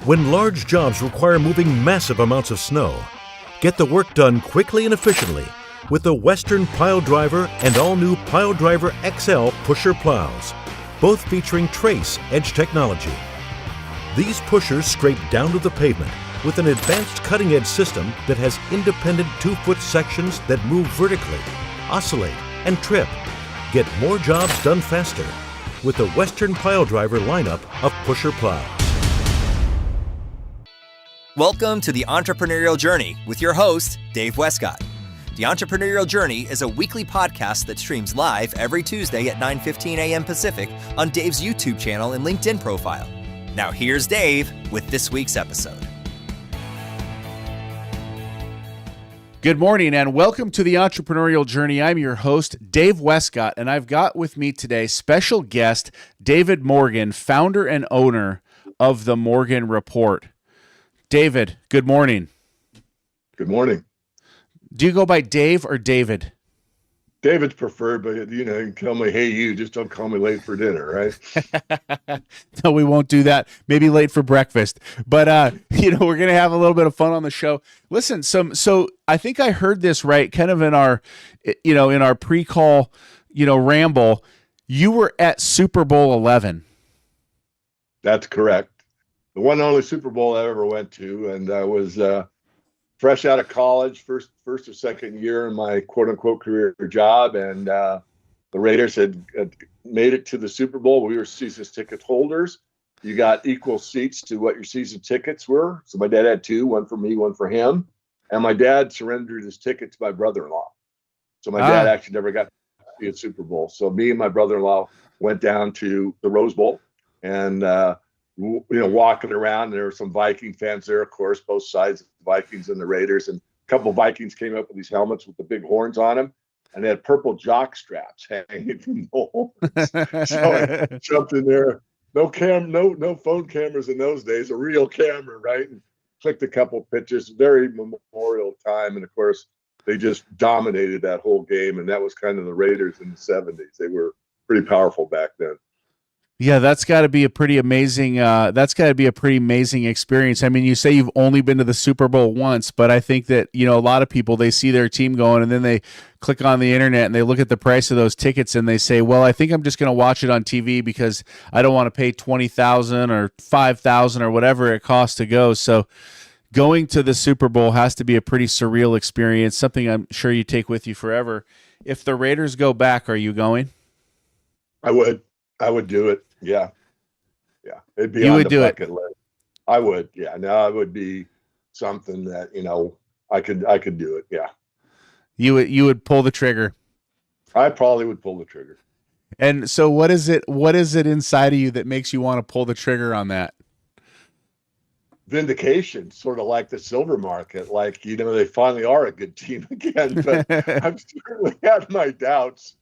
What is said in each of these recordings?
When large jobs require moving massive amounts of snow, get the work done quickly and efficiently with the Western Pile Driver and all-new Pile Driver XL pusher plows, both featuring Trace Edge technology. These pushers scrape down to the pavement with an advanced cutting-edge system that has independent 2-foot sections that move vertically, oscillate, and trip. Get more jobs done faster with the Western Pile Driver lineup of pusher plows. Welcome to the Entrepreneurial Journey with your host, Dave Westcott. The Entrepreneurial Journey is a weekly podcast that streams live every Tuesday at 9:15 a.m. Pacific on Dave's YouTube channel and LinkedIn profile. Now here's Dave with this week's episode. Good morning and welcome to the Entrepreneurial Journey. I'm your host, Dave Westcott, and I've got with me today special guest, David Morgan, founder and owner of the Morgan Report. David, good morning. Good morning. Do you go by Dave or David? David's preferred, but you can call me, hey, you, just don't call me late for dinner, right? No, we won't do that. Maybe late for breakfast. But, we're going to have a little bit of fun on the show. Listen, so I think I heard this right, kind of in our pre-call, ramble. You were at Super Bowl 11. That's correct. The one and only Super Bowl I ever went to, and I was fresh out of college, first or second year in my quote-unquote career job, and the Raiders had made it to the Super Bowl. We were season ticket holders. You got equal seats to what your season tickets were. So my dad had two, one for me, one for him. And my dad surrendered his ticket to my brother-in-law. So my dad actually never got to see a Super Bowl. So me and my brother-in-law went down to the Rose Bowl and walking around, and there were some Viking fans there, of course, both sides, the Vikings and the Raiders. And a couple of Vikings came up with these helmets with the big horns on them, and they had purple jock straps hanging from the horns. So I jumped in there. No phone cameras in those days, a real camera, right? And clicked a couple pitches, very memorial time. And of course, they just dominated that whole game. And that was kind of the Raiders in the 70s. They were pretty powerful back then. Yeah, that's got to be a pretty amazing. Experience. I mean, you say you've only been to the Super Bowl once, but I think that a lot of people, they see their team going, and then they click on the internet and they look at the price of those tickets and they say, "Well, I think I'm just going to watch it on TV because I don't want to pay $20,000 or $5,000 or whatever it costs to go." So, going to the Super Bowl has to be a pretty surreal experience. Something I'm sure you take with you forever. If the Raiders go back, are you going? I would do it. Yeah. It'd be you on would the do bucket it. list. I would. Yeah. No, it would be something that, I could do it. Yeah. You would pull the trigger. I probably would pull the trigger. And so what is it inside of you that makes you want to pull the trigger on that? Vindication, sort of like the silver market, like, they finally are a good team again, but I've certainly had my doubts,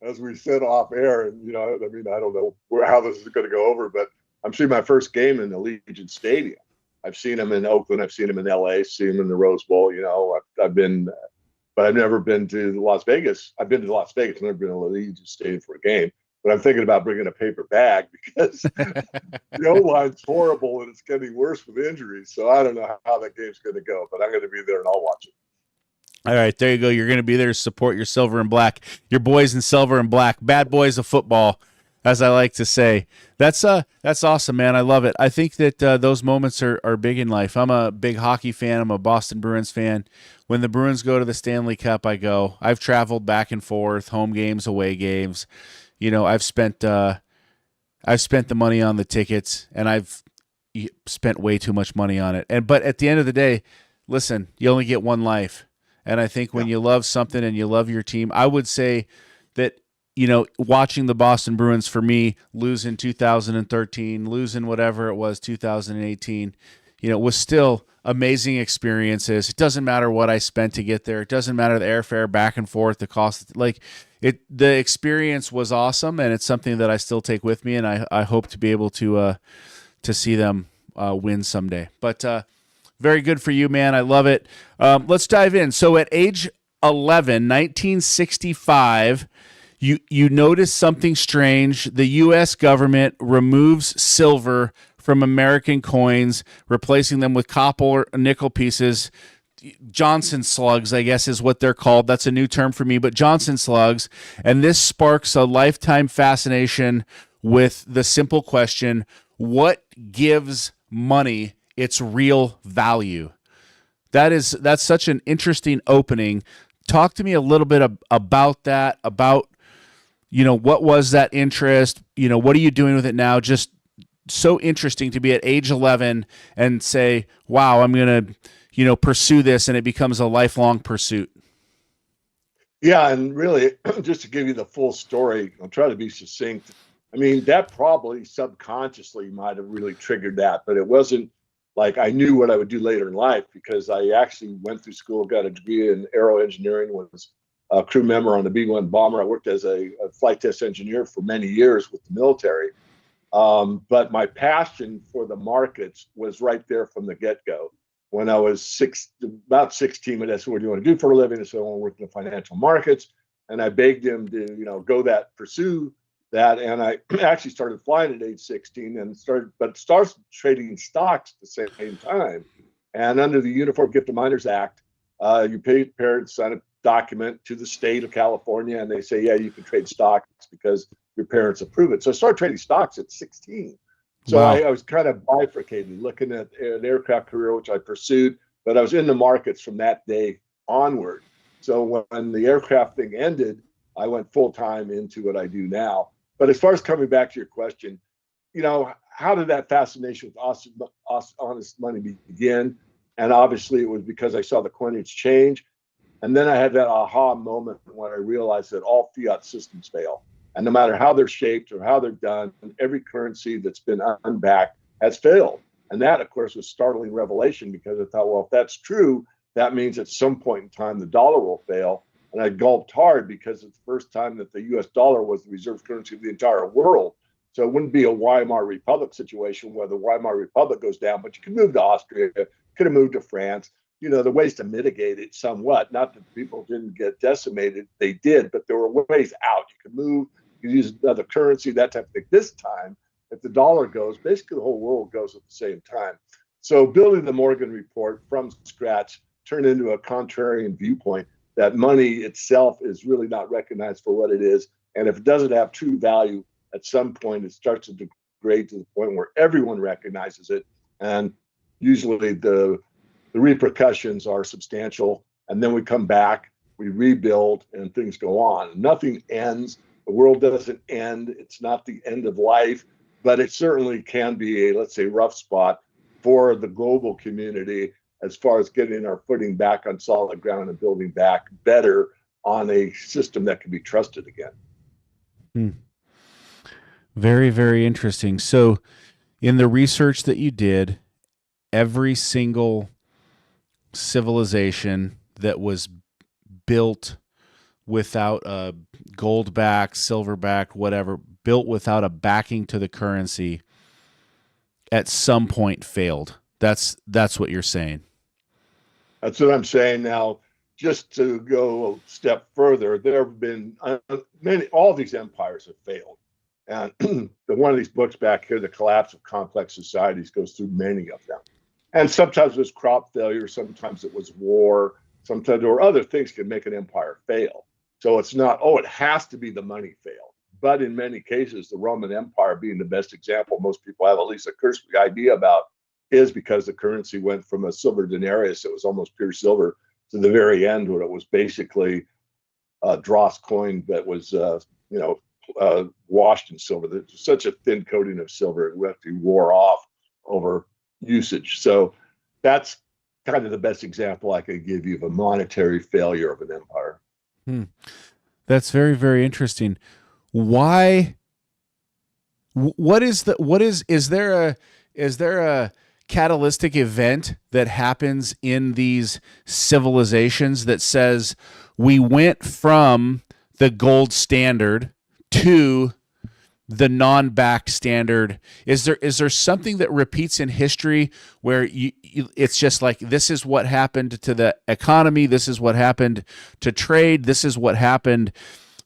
as we said off air, and I don't know how this is going to go over, but I'm seeing my first game in the Allegiant Stadium. I've seen them in Oakland, I've seen them in LA, seen them in the Rose Bowl. I've been, but I've never been to Las Vegas. I've been to Las Vegas, never been to Allegiant Stadium for a game. But I'm thinking about bringing a paper bag because the O-line's horrible and it's getting worse with injuries. So I don't know how that game's going to go, but I'm going to be there and I'll watch it. All right, there you go. You're going to be there to support your silver and black, your boys in silver and black, bad boys of football, as I like to say. That's awesome, man. I love it. I think that those moments are big in life. I'm a big hockey fan. I'm a Boston Bruins fan. When the Bruins go to the Stanley Cup, I go. I've traveled back and forth, home games, away games. I've spent the money on the tickets, and I've spent way too much money on it. But at the end of the day, listen, you only get one life. And I think when you love something and you love your team, I would say that, watching the Boston Bruins, for me, lose in 2013, losing whatever it was, 2018, was still amazing experiences. It doesn't matter what I spent to get there. It doesn't matter the airfare back and forth, the cost. The experience was awesome, and it's something that I still take with me, and I hope to be able to see them win someday. But very good for you, man. I love it. Let's dive in. So at age 11, 1965, you notice something strange. The U.S. government removes silver from American coins, replacing them with copper or nickel pieces. Johnson slugs, I guess, is what they're called. That's a new term for me, but Johnson slugs. And this sparks a lifetime fascination with the simple question, what gives money its real value? That's such an interesting opening. Talk to me a little bit about that, about, what was that interest? What are you doing with it now? Just so interesting to be at age 11 and say, wow, I'm going to, pursue this, and it becomes a lifelong pursuit. Yeah, and really, just to give you the full story, I'll try to be succinct. I mean, that probably subconsciously might have really triggered that, but it wasn't like I knew what I would do later in life, because I actually went through school, got a degree in aero engineering, was a crew member on the B-1 bomber. I worked as a flight test engineer for many years with the military. But my passion for the markets was right there from the get-go. When I was about 16, but that's what you want to do for a living. So I want to work in the financial markets. And I begged him to, pursue that. And I actually started flying at age 16 and started trading stocks at the same time. And under the Uniform Gift of Minors Act, you pay parents, sign a document to the state of California, and they say, yeah, you can trade stocks because your parents approve it. So I started trading stocks at 16. So Wow. I was kind of bifurcated, looking at an aircraft career, which I pursued, but I was in the markets from that day onward. So when the aircraft thing ended, I went full time into what I do now. But as far as coming back to your question, how did that fascination with honest money begin? And obviously it was because I saw the coinage change. And then I had that aha moment when I realized that all fiat systems fail. And no matter how they're shaped or how they're done, every currency that's been unbacked has failed. And that, of course, was startling revelation, because I thought, well, if that's true, that means at some point in time the dollar will fail. And I gulped hard, because it's the first time that the US dollar was the reserve currency of the entire world. So it wouldn't be a Weimar Republic situation where the Weimar Republic goes down, but you can move to Austria, could have moved to France. The ways to mitigate it somewhat. Not that people didn't get decimated, they did, but there were ways out. You could move, you could use another currency, that type of thing. This time, if the dollar goes, basically the whole world goes at the same time. So building the Morgan Report from scratch turned into a contrarian viewpoint that money itself is really not recognized for what it is. And if it doesn't have true value, at some point it starts to degrade to the point where everyone recognizes it. And usually the repercussions are substantial, and then we come back, we rebuild, and things go on. Nothing ends. The world doesn't end. It's not the end of life, but it certainly can be a, let's say, rough spot for the global community as far as getting our footing back on solid ground and building back better on a system that can be trusted again. Very, very interesting. So in the research that you did, every single civilization that was built without a gold back, silver back, whatever, built without a backing to the currency, at some point failed. That's what you're saying. That's what I'm saying. Now, just to go a step further, there have been all these empires have failed. And one of these books back here, The Collapse of Complex Societies, goes through many of them. And sometimes it was crop failure, sometimes it was war, sometimes there were other things that can make an empire fail. So it's not, it has to be the money failed. But in many cases, the Roman Empire being the best example, most people have at least a cursory idea about, is because the currency went from a silver denarius, it was almost pure silver, to the very end when it was basically a dross coin that was, washed in silver. There's such a thin coating of silver, it actually wore off over usage. So that's kind of the best example I could give you of a monetary failure of an empire. That's very, very interesting. Why? Is there a catalytic event that happens in these civilizations that says we went from the gold standard to the non-backed standard? Is there something that repeats in history where it's just like, this is what happened to the economy, this is what happened to trade, this is what happened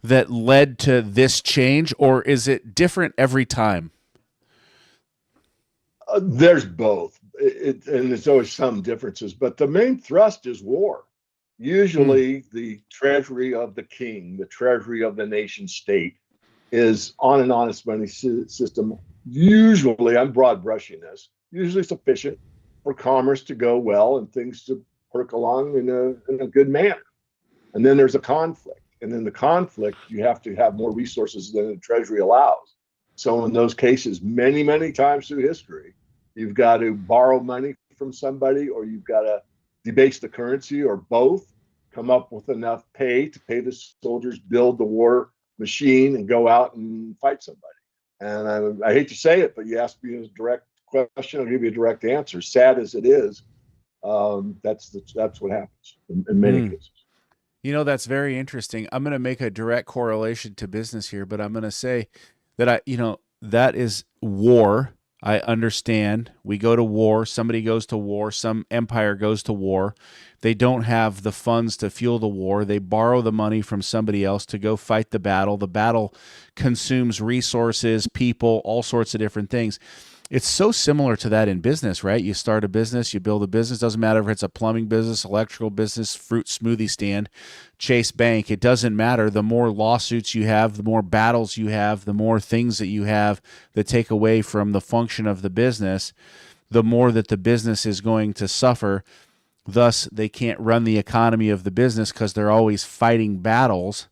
that led to this change, or is it different every time? There's both. And there's always some differences, but the main thrust is war. Usually, the treasury of the king, the treasury of the nation state, is on an honest money system. Usually, I'm broad brushing this. Usually sufficient for commerce to go well and things to perk along in a good manner. And then there's a conflict. And in the conflict, you have to have more resources than the treasury allows. So in those cases, many, many times through history, you've got to borrow money from somebody, or you've got to debase the currency, or both, come up with enough pay to pay the soldiers, build the war machine, and go out and fight somebody. And I hate to say it, but you asked me a direct question, I'll give you a direct answer. Sad as it is, that's what happens in many cases. You know, that's very interesting. I'm going to make a direct correlation to business here, but I'm going to say that that is war. I understand. We go to war. Somebody goes to war. Some empire goes to war. They don't have the funds to fuel the war. They borrow the money from somebody else to go fight the battle. The battle consumes resources, people, all sorts of different things. It's so similar to that in business, right? You start a business, you build a business. Doesn't matter if it's a plumbing business, electrical business, fruit smoothie stand, Chase Bank. It doesn't matter. The more lawsuits you have, the more battles you have, the more things that you have that take away from the function of the business, the more that the business is going to suffer. Thus, they can't run the economy of the business because they're always fighting battles,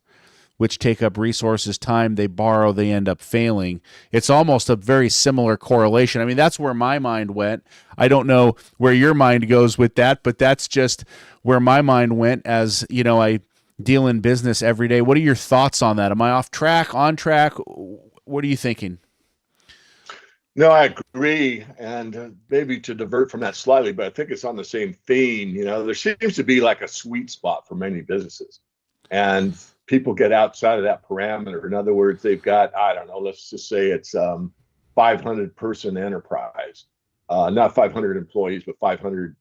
which take up resources, time, they borrow, they end up failing. It's almost a very similar correlation. I mean, that's where my mind went. I don't know where your mind goes with that, but that's just where my mind went as, I deal in business every day. What are your thoughts on that? Am I off track, on track? What are you thinking? No, I agree. And maybe to divert from that slightly, but I think it's on the same theme. There seems to be like a sweet spot for many businesses. And people get outside of that parameter. In other words, they've got, I don't know, let's just say it's 500 person enterprise, not 500 employees, but 500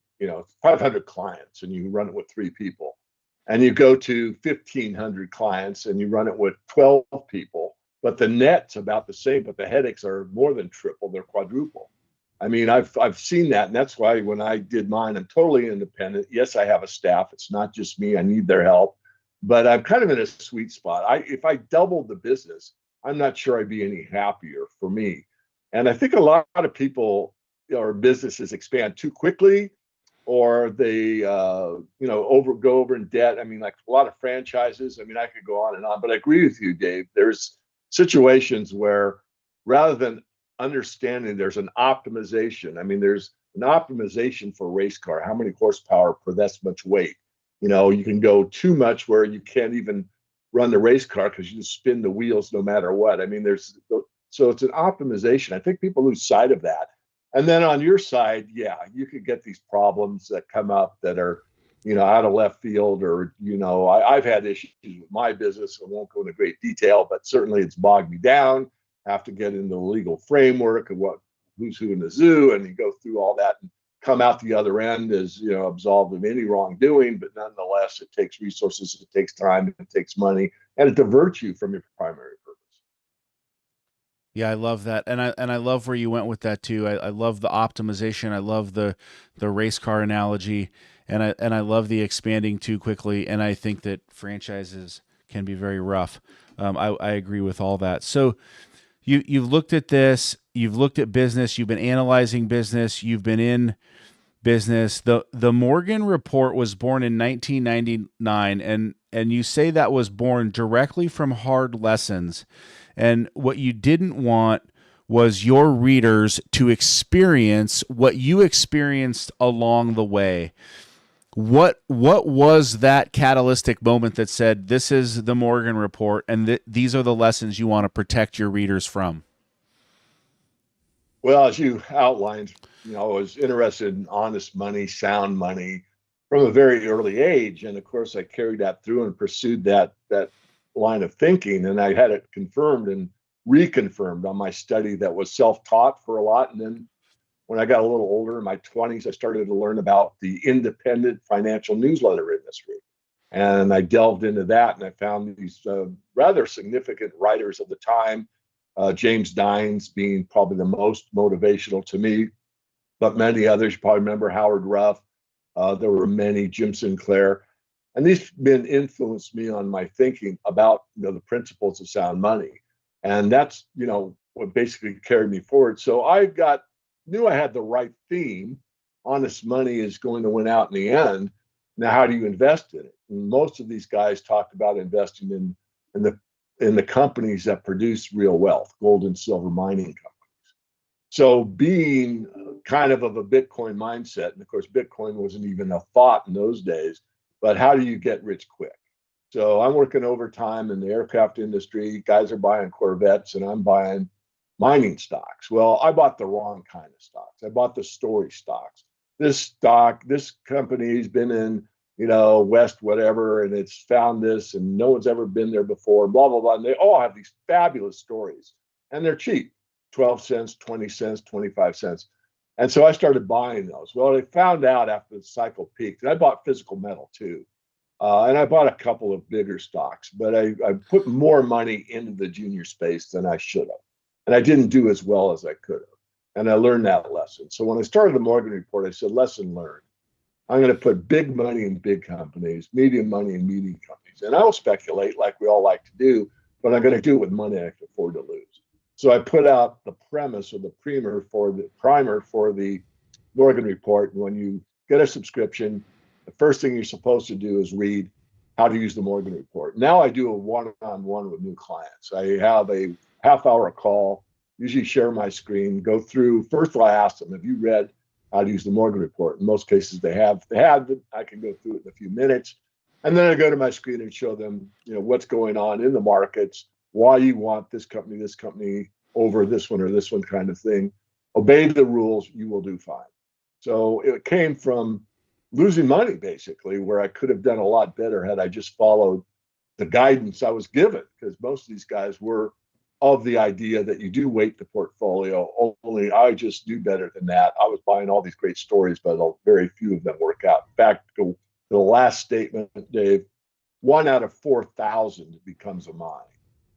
clients, and you run it with 3 people. And you go to 1,500 clients and you run it with 12 people, but the net's about the same, but the headaches are more than triple, they're quadruple. I mean, I've seen that, and that's why when I did mine, I'm totally independent. Yes, I have a staff. It's not just me. I need their help. But I'm kind of in a sweet spot. If I doubled the business, I'm not sure I'd be any happier for me. And I think a lot of people or businesses expand too quickly, or they go over in debt. I mean, like a lot of franchises. I mean, I could go on and on, but I agree with you, Dave. There's situations where rather than understanding, there's an optimization. I mean, there's an optimization for a race car. How many horsepower per this much weight? You can go too much where you can't even run the race car because you just spin the wheels no matter what. I mean, so it's an optimization. I think people lose sight of that. And then on your side, yeah, you could get these problems that come up that are, out of left field, or, I've had issues with my business. I won't go into great detail, but certainly it's bogged me down. Have to get into the legal framework of who's who in the zoo, and you go through all that and come out the other end as absolved of any wrongdoing. But nonetheless, it takes resources, it takes time, it takes money, and it diverts you from your primary purpose. Yeah, I love that, and I love where you went with that too. I love the optimization. I love the race car analogy, and I love the expanding too quickly. And I think that franchises can be very rough. I agree with all that. So you've looked at this. You've looked at business. You've been analyzing business. You've been in business. The Morgan Report was born in 1999, and you say that was born directly from hard lessons. And what you didn't want was your readers to experience what you experienced along the way. What was that catalytic moment that said, this is the Morgan Report, and these are the lessons you want to protect your readers from? Well, as you outlined, I was interested in honest money, sound money from a very early age. And of course, I carried that through and pursued that line of thinking. And I had it confirmed and reconfirmed on my study that was self-taught for a lot. And then when I got a little older, in my 20s, I started to learn about the independent financial newsletter industry. And I delved into that, and I found these rather significant writers of the time, James Dines being probably the most motivational to me, but many others. You probably remember Howard Ruff. There were many, Jim Sinclair. And these men influenced me on my thinking about, the principles of sound money. And that's, what basically carried me forward. So knew I had the right theme. Honest money is going to win out in the end. Now, how do you invest in it? And most of these guys talked about investing in the companies that produce real wealth, gold and silver mining companies. So being kind of a Bitcoin mindset, and of course, Bitcoin wasn't even a thought in those days, but how do you get rich quick? So I'm working overtime in the aircraft industry. Guys are buying Corvettes and I'm buying mining stocks. Well, I bought the wrong kind of stocks. I bought the story stocks. This company's been in, West whatever, and it's found this and no one's ever been there before, blah, blah, blah. And they all have these fabulous stories and they're cheap, 12 cents, 20 cents, 25 cents. And so I started buying those. Well, I found out after the cycle peaked, and I bought physical metal too. And I bought a couple of bigger stocks, but I put more money into the junior space than I should have. And I didn't do as well as I could have. And I learned that lesson. So when I started the Morgan Report, I said, lesson learned. I'm going to put big money in big companies, medium money in medium companies. And I will speculate like we all like to do, but I'm going to do it with money I can afford to lose. So I put out the premise or the primer for the Morgan Report. And when you get a subscription, the first thing you're supposed to do is read how to use the Morgan Report. Now I do a one-on-one with new clients. I have a half-hour call, usually share my screen, go through. First of all, I ask them, have you read how to use the Morgan Report? In most cases, they have. If they haven't, I can go through it in a few minutes. And then I go to my screen and show them, what's going on in the markets, why you want this company over this one or this one kind of thing. Obey the rules, you will do fine. So it came from losing money, basically, where I could have done a lot better had I just followed the guidance I was given, because most of these guys were of the idea that you do weight the portfolio. Only I just do better than that. I was buying all these great stories, but very few of them work out. In fact, the last statement, Dave, 1 out of 4,000 becomes a mine.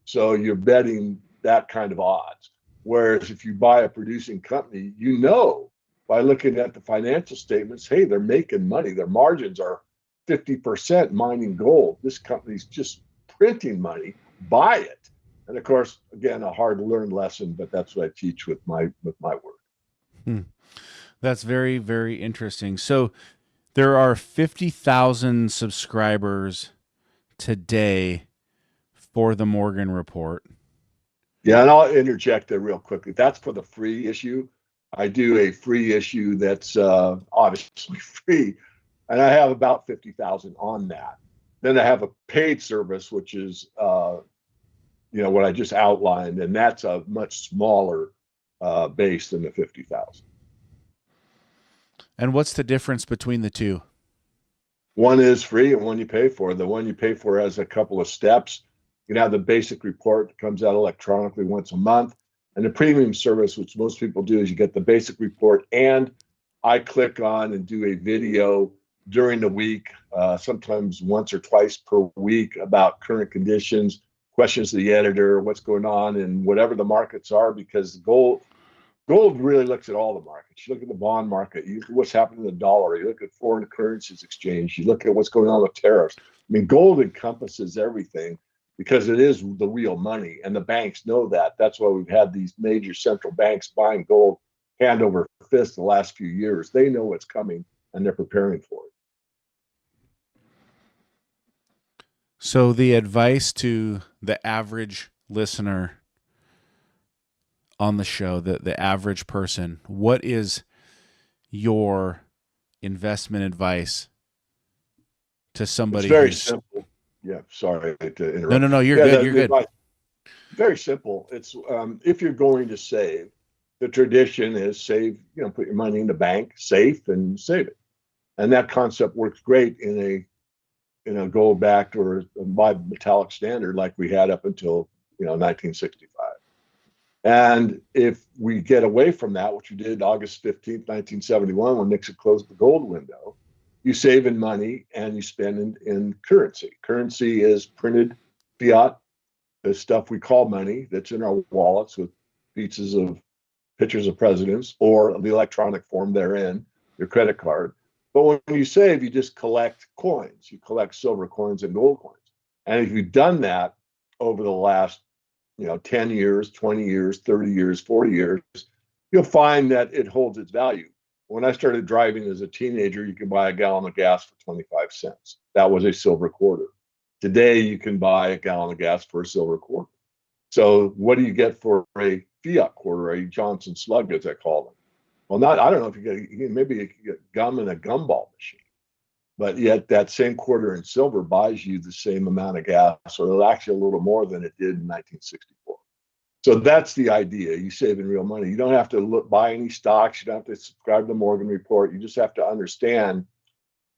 So you're betting that kind of odds. Whereas if you buy a producing company, by looking at the financial statements, hey, they're making money. Their margins are 50% mining gold. This company's just printing money. Buy it. And of course, again, a hard-learned lesson, but that's what I teach with my work. That's very, very interesting. So there are 50,000 subscribers today for the Morgan Report. Yeah, and I'll interject there real quickly. That's for the free issue. I do a free issue that's obviously free, and I have about 50,000 on that. Then I have a paid service, which is what I just outlined, and that's a much smaller base than the 50,000. And what's the difference between the two? One is free and one you pay for. The one you pay for has a couple of steps. You can have the basic report that comes out electronically once a month. And the premium service, which most people do, is you get the basic report, and I click on and do a video during the week, sometimes once or twice per week, about current conditions, questions to the editor, what's going on in whatever the markets are, because gold really looks at all the markets. You look at the bond market, you look at what's happening to the dollar, you look at foreign currencies exchange, you look at what's going on with tariffs. I mean, gold encompasses everything because it is the real money, and the banks know that. That's why we've had these major central banks buying gold hand over fist the last few years. They know what's coming and they're preparing for it. So the advice to the average listener on the show, the average person, what is your investment advice to somebody? It's very simple. Yeah, sorry to interrupt. No, you're good. You're good. Very simple. It's if you're going to save, the tradition is save, put your money in the bank, safe, and save it. And that concept works great in a gold-backed or a bimetallic standard like we had up until 1965. And if we get away from that, which we did August 15th, 1971, when Nixon closed the gold window, you save in money and you spend in currency. Currency is printed fiat, the stuff we call money that's in our wallets with pieces of pictures of presidents or the electronic form therein, your credit card. But when you save, you just collect coins. You collect silver coins and gold coins. And if you've done that over the last, 10 years, 20 years, 30 years, 40 years, you'll find that it holds its value. When I started driving as a teenager, you could buy a gallon of gas for 25 cents. That was a silver quarter. Today, you can buy a gallon of gas for a silver quarter. So what do you get for a fiat quarter, a Johnson slug, as I call them? Well, I don't know if maybe you can get gum in a gumball machine, but yet that same quarter in silver buys you the same amount of gas, or actually a little more than it did in 1964. So that's the idea. You save in real money. You don't have to buy any stocks. You don't have to subscribe to the Morgan Report. You just have to understand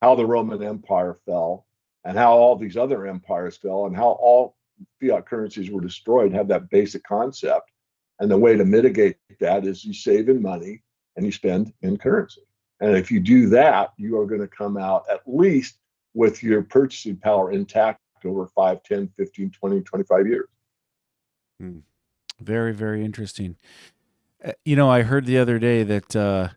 how the Roman Empire fell and how all these other empires fell and how all fiat currencies were destroyed. Have that basic concept. And the way to mitigate that is you save in money and you spend in currency. And if you do that, you are going to come out at least with your purchasing power intact over 5, 10, 15, 20, 25 years. Very, very interesting. I heard the other day that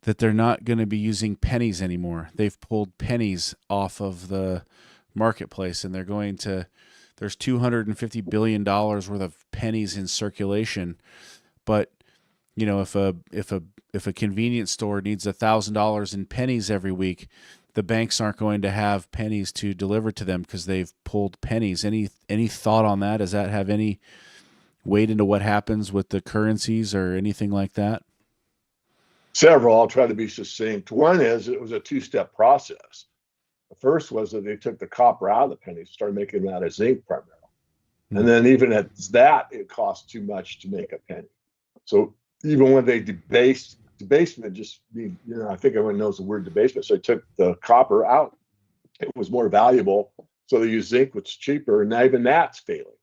they're not going to be using pennies anymore. They've pulled pennies off of the marketplace, and there's $250 billion worth of pennies in circulation. But if a convenience store needs $1,000 in pennies every week, the banks aren't going to have pennies to deliver to them because they've pulled pennies. Any thought on that? Does that have any weight into what happens with the currencies or anything like that? Several. I'll try to be succinct. One is it was a two-step process. The first was that they took the copper out of the pennies, started making them out of zinc primarily. And then even at that, it cost too much to make a penny. So even when they debasement just means, I think everyone knows the word debasement. So they took the copper out. It was more valuable. So they used zinc, which is cheaper. And now even that's failing.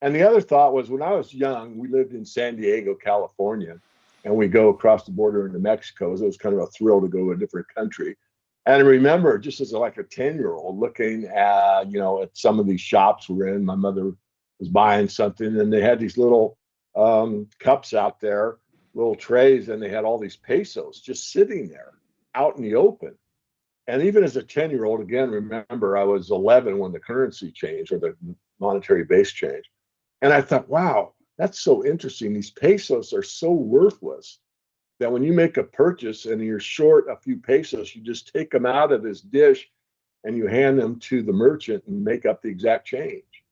And the other thought was when I was young, we lived in San Diego, California, and we go across the border into Mexico. So it was kind of a thrill to go to a different country. And I remember just as like a 10-year-old looking at, at some of these shops we're in, my mother was buying something and they had these little cups out there, little trays, and they had all these pesos just sitting there out in the open. And even as a 10-year-old, again, remember I was 11 when the currency changed or the monetary base changed. And I thought, wow, that's so interesting. These pesos are so worthless that when you make a purchase and you're short a few pesos, you just take them out of this dish and you hand them to the merchant and make up the exact change.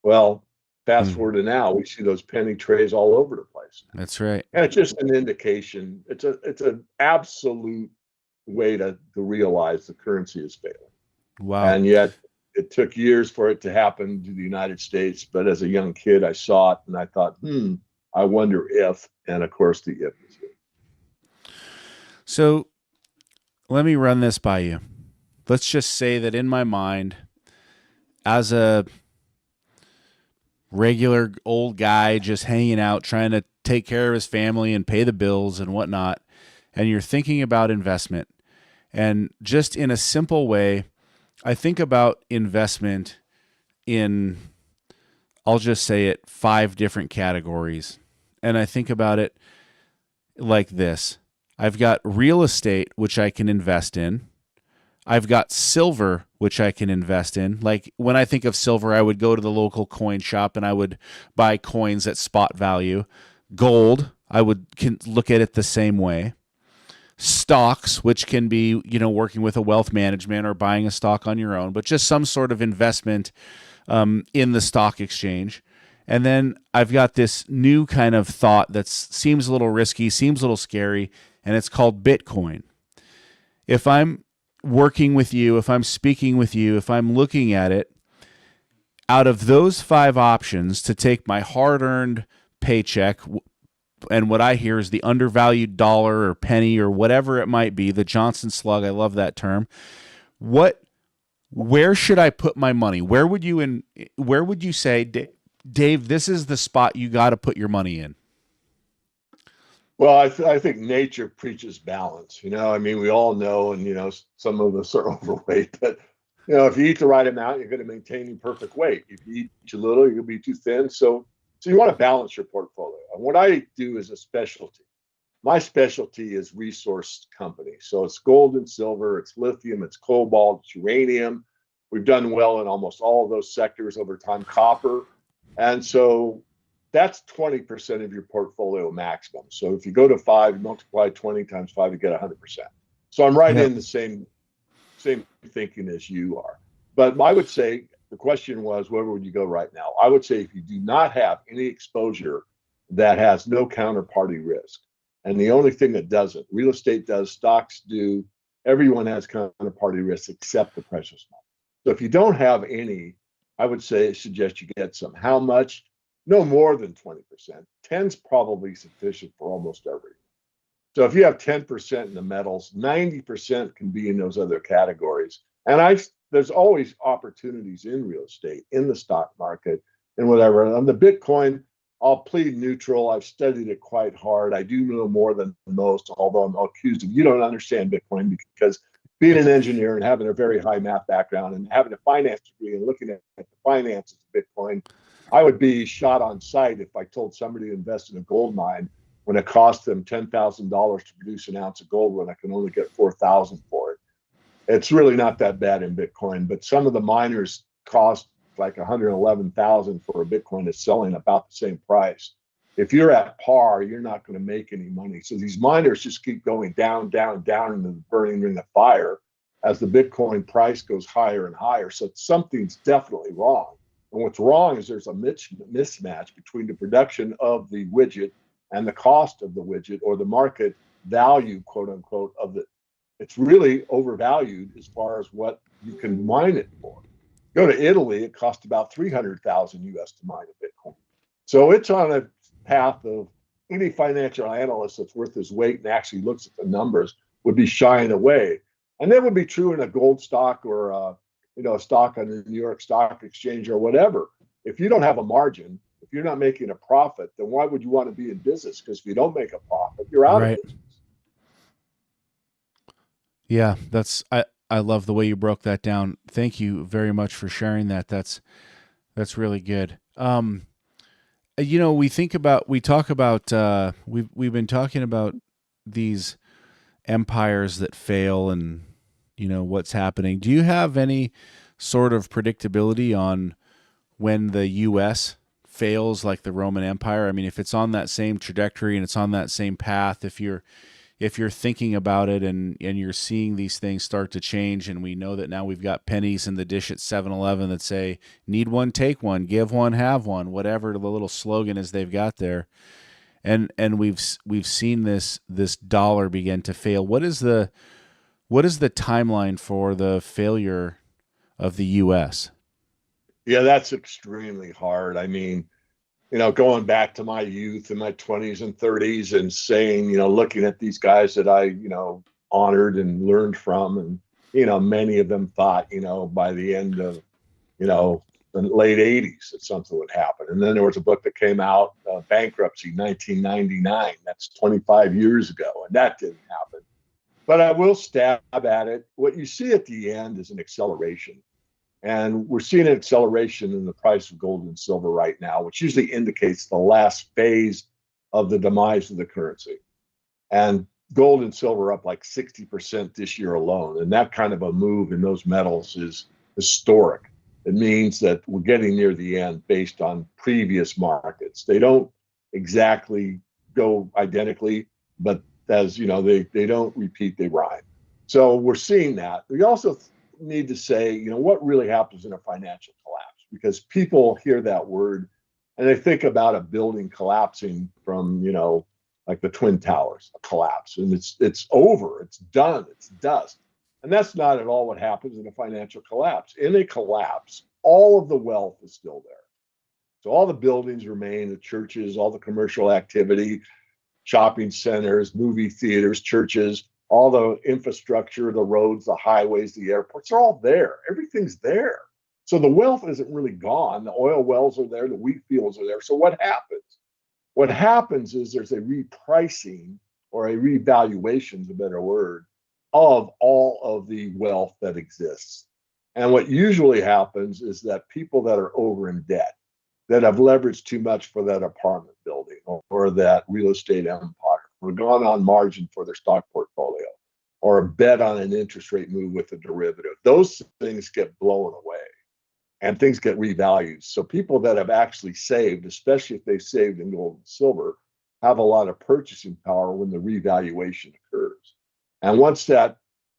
Well, fast forward to now, we see those penny trays all over the place. That's right. And it's just an indication. It's an absolute way to realize the currency is failing. Wow. And yet it took years for it to happen to the United States. But as a young kid, I saw it and I thought, I wonder if, and of course the if is here. So let me run this by you. Let's just say that in my mind, as a regular old guy just hanging out, trying to take care of his family and pay the bills and whatnot, and you're thinking about investment. And just in a simple way, I think about investment in, I'll just say it, 5 different categories. And I think about it like this. I've got real estate, which I can invest in. I've got silver, which I can invest in. Like when I think of silver, I would go to the local coin shop and I would buy coins at spot value. Gold, I can look at it the same way. Stocks, which can be, working with a wealth management or buying a stock on your own, but just some sort of investment in the stock exchange. And then I've got this new kind of thought that seems a little risky, seems a little scary, and it's called Bitcoin. If I'm working with you, if I'm speaking with you, if I'm looking at it, out of those 5 options to take my hard-earned paycheck, and what I hear is the undervalued dollar or penny or whatever it might be, the Johnson slug, I love that term. Where should I put my money? Where would you say, Dave, this is the spot you got to put your money in? Well, I think nature preaches balance. We all know, and, some of us are overweight, but, if you eat the right amount, you're going to maintain your perfect weight. If you eat too little, you're going to be too thin. So So you want to balance your portfolio. And what I do is a specialty. My specialty is resource company. So it's gold and silver, it's lithium, it's cobalt, it's uranium. We've done well in almost all of those sectors over time, copper. And so that's 20% of your portfolio maximum. So if you go to 5, you multiply 20 times 5, you get 100%. So I'm right in the same thinking as you are. But I would say the question was, where would you go right now? I would say if you do not have any exposure that has no counterparty risk, and the only thing that doesn't, real estate does, stocks do, everyone has counterparty risk except the precious metals. So if you don't have any, I would suggest you get some. How much? No more than 20%. 10's probably sufficient for almost everything. So if you have 10% in the metals, 90% can be in those other categories. And there's always opportunities in real estate, in the stock market, and whatever. On the Bitcoin, I'll plead neutral. I've studied it quite hard. I do know more than most, although I'm accused of, you don't understand Bitcoin, because being an engineer and having a very high math background and having a finance degree and looking at the finances of Bitcoin, I would be shot on sight if I told somebody to invest in a gold mine when it cost them $10,000 to produce an ounce of gold when I can only get 4,000 for it. It's really not that bad in Bitcoin, but some of the miners cost like 111,000 for a Bitcoin is selling about the same price. If you're at par, you're not going to make any money. So these miners just keep going down, down, down into the burning ring of fire as the Bitcoin price goes higher and higher. So something's definitely wrong. And what's wrong is there's a mismatch between the production of the widget and the cost of the widget, or the market value, quote unquote, of it. It's really overvalued as far as what you can mine it for. Go to Italy, it cost about 300,000 US to mine a Bitcoin. So it's on a path of any financial analyst that's worth his weight and actually looks at the numbers would be shying away. And that would be true in a gold stock or a stock on the New York Stock Exchange or whatever. If you don't have a margin, if you're not making a profit, then why would you want to be in business? Because if you don't make a profit, you're out of business. Yeah, I love the way you broke that down. Thank you very much for sharing that. That's really good. We've been talking about these empires that fail and what's happening. Do you have any sort of predictability on when the US fails like the Roman Empire? I mean, if it's on that same trajectory and it's on that same path, if you're thinking about it and you're seeing these things start to change, and we know that now we've got pennies in the dish at 7-Eleven that say, need one, take one, give one, have one, whatever the little slogan is they've got there. And we've seen this dollar begin to fail. What is the timeline for the failure of the US? Yeah, that's extremely hard. I mean, going back to my youth in my 20s and 30s and saying, looking at these guys that I, honored and learned from, and, many of them thought, by the end of, the late 80s that something would happen. And then there was a book that came out, Bankruptcy, 1999. That's 25 years ago, and that didn't happen. But I will stab at it. What you see at the end is an acceleration. And we're seeing an acceleration in the price of gold and silver right now, which usually indicates the last phase of the demise of the currency. And gold and silver are up like 60% this year alone. And that kind of a move in those metals is historic. It means that we're getting near the end based on previous markets. They don't exactly go identically, but as you know, they don't repeat, they rhyme. So we're seeing that. We also need to say, what really happens in a financial collapse? Because people hear that word and they think about a building collapsing from, like the Twin Towers, a collapse, and it's over, it's done, it's dust. And that's not at all what happens in a financial collapse. In a collapse, all of the wealth is still there. So all the buildings remain, the churches, all the commercial activity, shopping centers, movie theaters, churches, all the infrastructure, the roads, the highways, the airports are all there. Everything's there. So the wealth isn't really gone. The oil wells are there, the wheat fields are there. So what happens? What happens is there's a repricing or a revaluation, is a better word, of all of the wealth that exists. And what usually happens is that people that are over in debt, that have leveraged too much for that apartment building or that real estate empire, or gone on margin for their stock portfolio, or bet on an interest rate move with a derivative. Those things get blown away and things get revalued. So people that have actually saved, especially if they saved in gold and silver, have a lot of purchasing power when the revaluation occurs. And once that,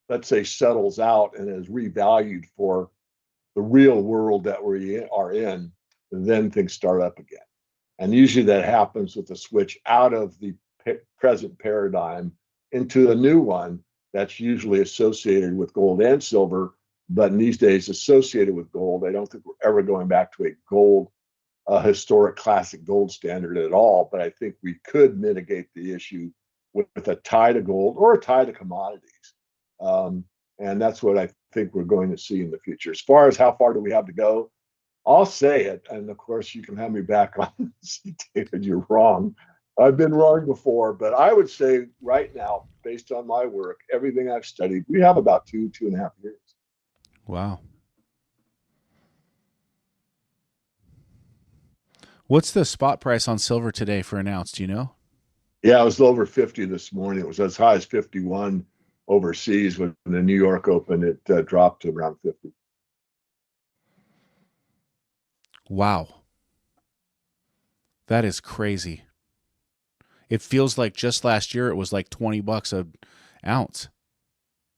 let's say, settles out and is revalued for the real world that we are in, then things start up again. And usually that happens with a switch out of the present paradigm into a new one that's usually associated with gold and silver, but in these days associated with gold. I don't think we're ever going back to a gold, historic classic gold standard at all, but I think we could mitigate the issue with a tie to gold or a tie to commodities. And that's what I think we're going to see in the future. As far as how far do we have to go, I'll say it, and of course you can have me back on. David, you're wrong. I've been wrong before, but I would say right now, based on my work, everything I've studied, we have about 2.5 years. Wow. What's the spot price on silver today for an ounce? Do you know? Yeah, it was over 50 this morning. It was as high as 51 overseas. When the New York opened, it dropped to around 50. Wow. That is crazy. It feels like just last year it was like $20 an ounce.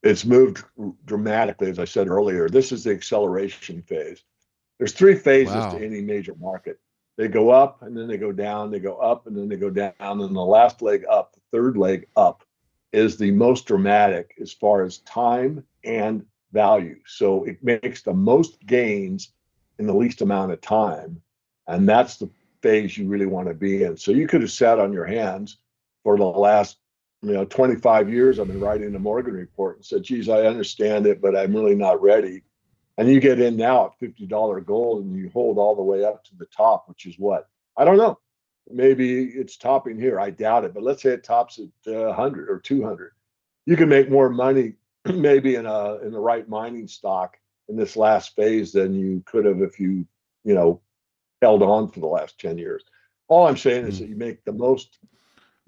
It's moved dramatically, as I said earlier. This is the acceleration phase. There's 3 phases to any major market. They go up and then they go down, they go up and then they go down, and the last leg up, the third leg up, is the most dramatic as far as time and value. So it makes the most gains in the least amount of time, and that's the phase you really want to be in. So you could have sat on your hands for the last 25 years. I've been writing the Morgan Report and said, geez, I understand it, but I'm really not ready. And you get in now at $50 gold and you hold all the way up to the top, which is what? I don't know. Maybe it's topping here. I doubt it. But let's say it tops at 100 or 200. You can make more money maybe in the right mining stock in this last phase than you could have if you held on for the last 10 years. All I'm saying is that you make the most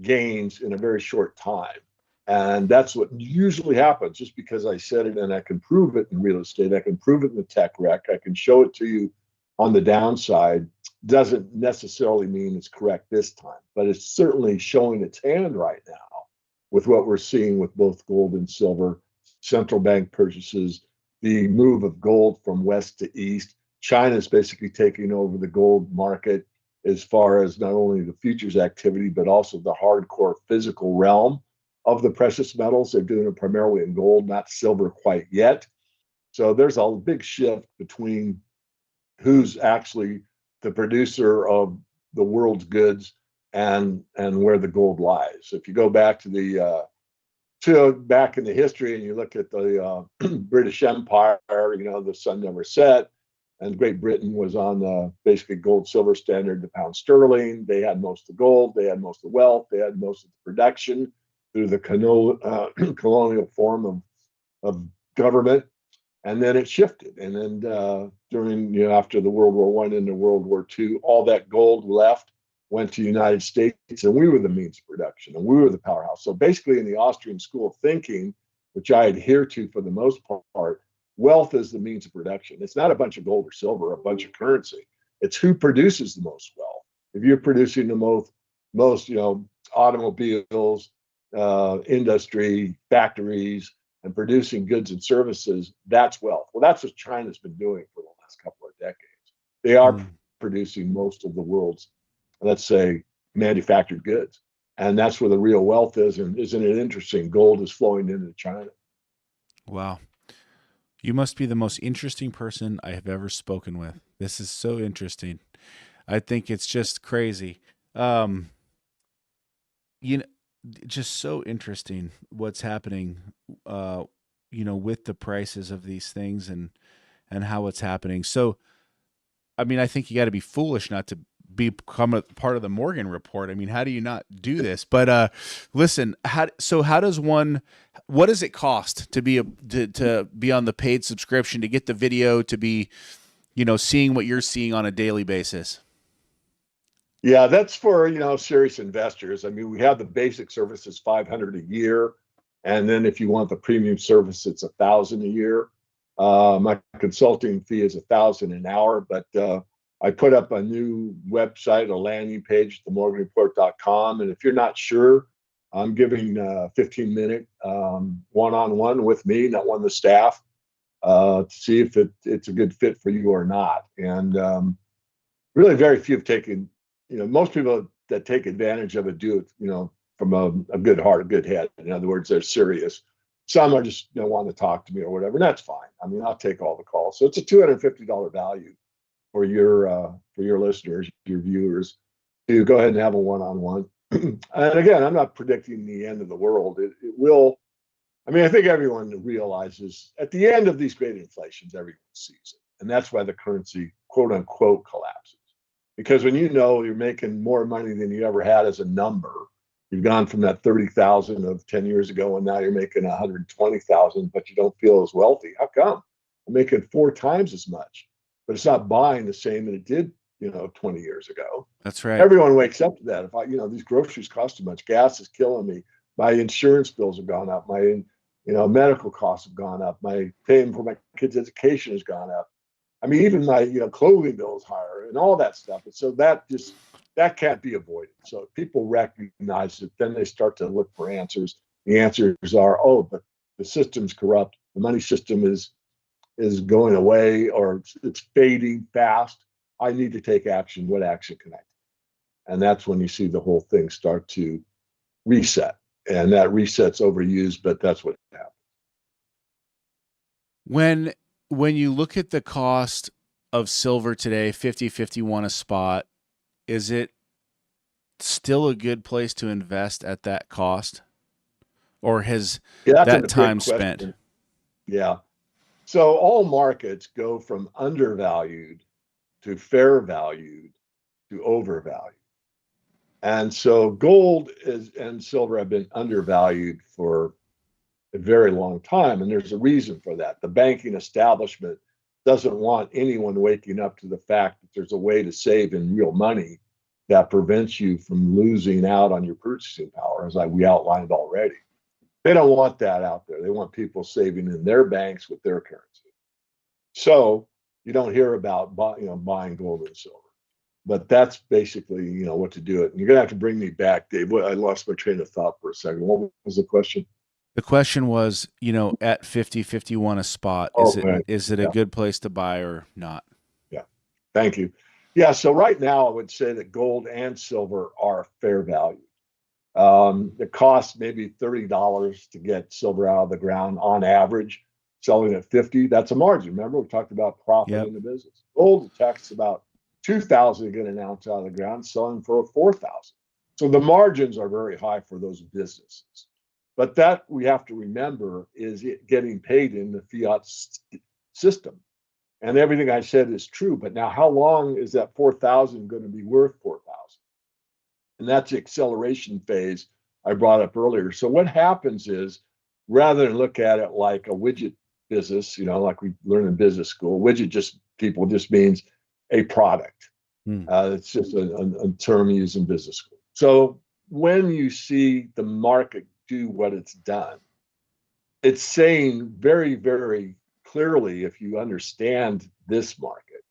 gains in a very short time. And that's what usually happens, just because I said it and I can prove it in real estate. I can prove it in the tech rec. I can show it to you on the downside. Doesn't necessarily mean it's correct this time, but it's certainly showing its hand right now with what we're seeing with both gold and silver, central bank purchases, the move of gold from west to east. China's basically taking over the gold market as far as not only the futures activity, but also the hardcore physical realm of the precious metals. They're doing it primarily in gold, not silver quite yet. So there's a big shift between who's actually the producer of the world's goods and where the gold lies. If you go back to back in the history and you look at the British Empire, the sun never set, and Great Britain was on the basically gold silver standard, the pound sterling. They had most of the gold, they had most of the wealth, they had most of the production through the colonial form of government. And then it shifted. And then during, after the World War I into World War II, all that gold left, went to the United States, and we were the means of production, and we were the powerhouse. So basically in the Austrian school of thinking, which I adhere to for the most part, wealth is the means of production. It's not a bunch of gold or silver, a bunch of currency. It's who produces the most wealth. If you're producing the most automobiles, industry, factories, and producing goods and services, that's wealth. Well, that's what China's been doing for the last couple of decades. They are producing most of the world's, let's say, manufactured goods. And that's where the real wealth is. And isn't it interesting? Gold is flowing into China. Wow. You must be the most interesting person I have ever spoken with. This is so interesting. I think it's just crazy. Just so interesting what's happening, with the prices of these things and how it's happening. So, I mean, I think you got to be foolish not to become a part of the Morgan Report. I mean, how do you not do this? But listen, what does it cost to be to be on the paid subscription, to get the video, to be, seeing what you're seeing on a daily basis? Yeah, that's for, serious investors. I mean, we have the basic service is 500 a year. And then if you want the premium service, it's 1,000 a year. My consulting fee is 1,000 an hour, but I put up a new website, a landing page, themorganreport.com. And if you're not sure, I'm giving a 15-minute one-on-one with me, not one of the staff, to see if it's a good fit for you or not. And really very few have taken, most people that take advantage of it do it, from a good heart, a good head. In other words, they're serious. Some are just want to talk to me or whatever, and that's fine. I mean, I'll take all the calls. So it's a $250 value for your listeners, your viewers, to go ahead and have a one-on-one. And again, I'm not predicting the end of the world. It will. I mean, I think everyone realizes at the end of these great inflations, everyone sees it, and that's why the currency, quote unquote, collapses. Because when you're making more money than you ever had as a number, you've gone from that 30,000 of 10 years ago, and now you're making 120,000, but you don't feel as wealthy. How come? I'm making 4 times as much, but it's not buying the same that it did, 20 years ago. That's right. Everyone wakes up to that. If these groceries cost too much, gas is killing me. My insurance bills have gone up. My, medical costs have gone up. My paying for my kids' education has gone up. I mean, even my, clothing bill is higher and all that stuff. And so that can't be avoided. So if people recognize it, then they start to look for answers. The answers are, but the system's corrupt. The money system is going away, or it's fading fast. I need to take action. What action can I take? And that's when you see the whole thing start to reset. And that reset's overused, but that's what happens. When you look at the cost of silver today, 50-51 a spot, is it still a good place to invest at that cost? Or has that time spent? Yeah. So all markets go from undervalued to fair valued to overvalued. And so gold and silver have been undervalued for a very long time. And there's a reason for that. The banking establishment doesn't want anyone waking up to the fact that there's a way to save in real money that prevents you from losing out on your purchasing power, as we outlined already. They don't want that out there. They want people saving in their banks with their currency. So you don't hear about buying gold and silver. But that's basically, what to do it. And you're going to have to bring me back, Dave. I lost my train of thought for a second. What was the question? The question was, at 50-51 a spot, is it a good place to buy or not? Yeah. Thank you. Yeah. So right now I would say that gold and silver are fair value. It costs maybe $30 to get silver out of the ground on average. Selling at 50, that's a margin. Remember, we talked about profit in the business. Gold takes about 2,000 to get an ounce out of the ground, selling for 4,000. So the margins are very high for those businesses. But that we have to remember is it getting paid in the fiat system. And everything I said is true. But now how long is that 4,000 going to be worth 4,000? And that's the acceleration phase I brought up earlier. So what happens is, rather than look at it like a widget business, like we learn in business school, widget just means a product. It's just a term used in business school. So when you see the market do what it's done, it's saying very, very clearly, if you understand this market,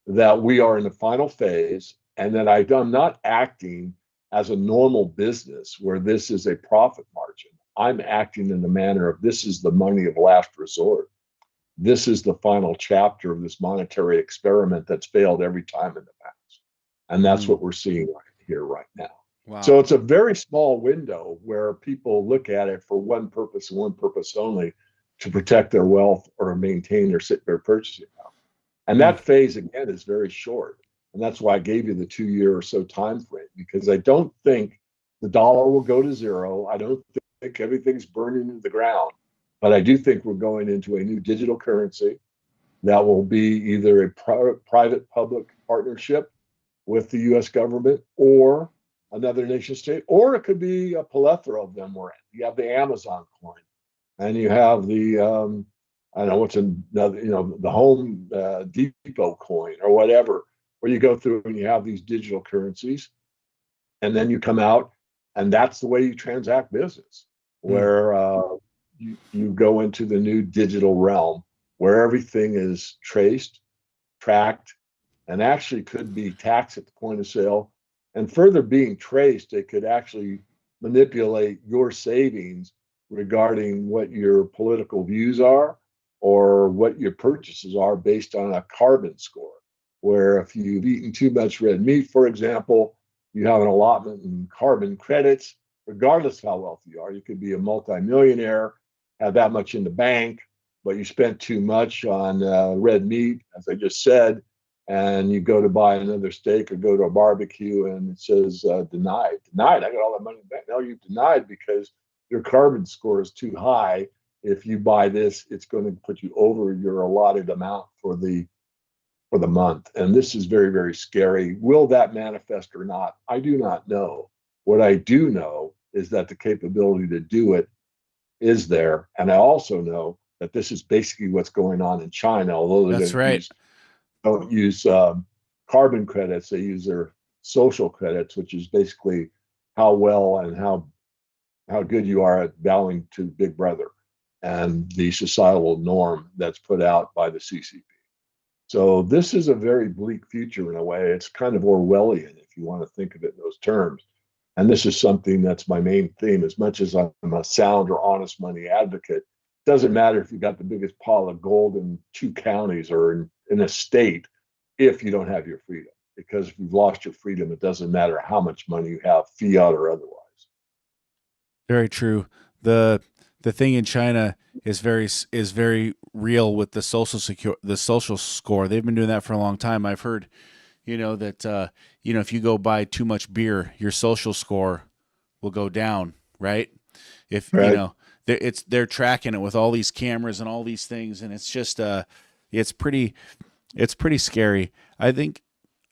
that we are in the final phase, and that I'm not acting as a normal business where this is a profit margin. I'm acting in the manner of, this is the money of last resort. This is the final chapter of this monetary experiment that's failed every time in the past. And that's what we're seeing right now. Wow. So it's a very small window where people look at it for one purpose and one purpose only, to protect their wealth or maintain their purchasing power. And that phase, again, is very short. And that's why I gave you the 2-year or so time frame, because I don't think the dollar will go to zero. I don't think everything's burning into the ground. But I do think we're going into a new digital currency that will be either a private-public partnership with the U.S. government or another nation state, or it could be a plethora of them. Where you have the Amazon coin, and you have the I don't know what's another, the Home Depot coin or whatever, where you go through and you have these digital currencies. and then you come out, and that's the way you transact business, where you go into the new digital realm where everything is traced, tracked, and actually could be taxed at the point of sale. And further being traced, it could actually manipulate your savings regarding what your political views are or what your purchases are based on a carbon score. Where if you've eaten too much red meat, for example, you have an allotment in carbon credits, regardless of how wealthy you are. You could be a multimillionaire, have that much in the bank, but you spent too much on red meat, as I just said, and you go to buy another steak or go to a barbecue and it says denied. Denied. I got all that money back. No, you've denied because your carbon score is too high. If you buy this, it's going to put you over your allotted amount for the month. And this is very, very scary. Will that manifest or not? I do not know. What I do know is that the capability to do it is there. And I also know that this is basically what's going on in China, although That's right. don't use carbon credits, they use their social credits, which is basically how well and how good you are at bowing to Big Brother and the societal norm that's put out by the CCP. So this is a very bleak future in a way. It's kind of Orwellian if you want to think of it in those terms. And this is something that's my main theme. As much as I'm a sound or honest money advocate, it doesn't matter if you got the biggest pile of gold in 2 counties or in a state if you don't have your freedom. Because if you've lost your freedom, it doesn't matter how much money you have, fiat or otherwise. Very true. The thing in China is very real with the social score. They've been doing that for a long time. I've heard, that if you go buy too much beer, your social score will go down, right? If Right. they're tracking it with all these cameras and all these things, and it's just it's pretty scary. I think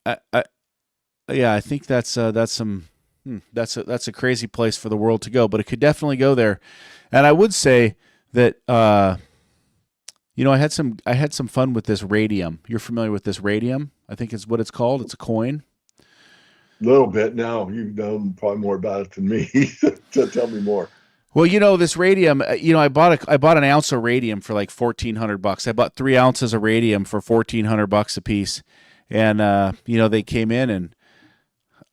I think that's that's a crazy place for the world to go, but it could definitely go there. And I would say that I had some fun with this radium. You're familiar with this radium? I think is what it's called. It's a coin. A little bit. Now you know probably more about it than me. So tell me more. Well, this radium. I bought an ounce of radium for like $1,400. I bought 3 ounces of radium for $1,400 a piece, and they came in and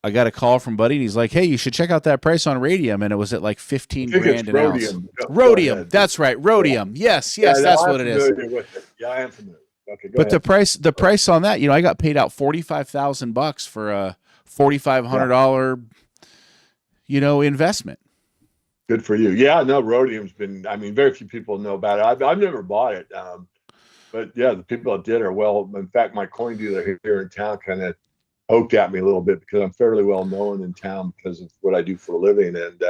I got a call from Buddy, and he's like, "Hey, you should check out that price on radium," and it was at like 15 I think it's grand an ounce. rhodium. Go Rhodium, ahead. that's right, rhodium. Yes, Yeah, no, that's I'm what it is. familiar with it. Yeah, I am familiar. Okay, go But ahead. the price on that, I got paid out $45,000 for a $4,500, investment. Good for you. Yeah, no, rhodium's been, I mean, very few people know about it. I've never bought it. But yeah, the people that did are well. In fact, my coin dealer here in town kind of poked at me a little bit because I'm fairly well known in town because of what I do for a living. And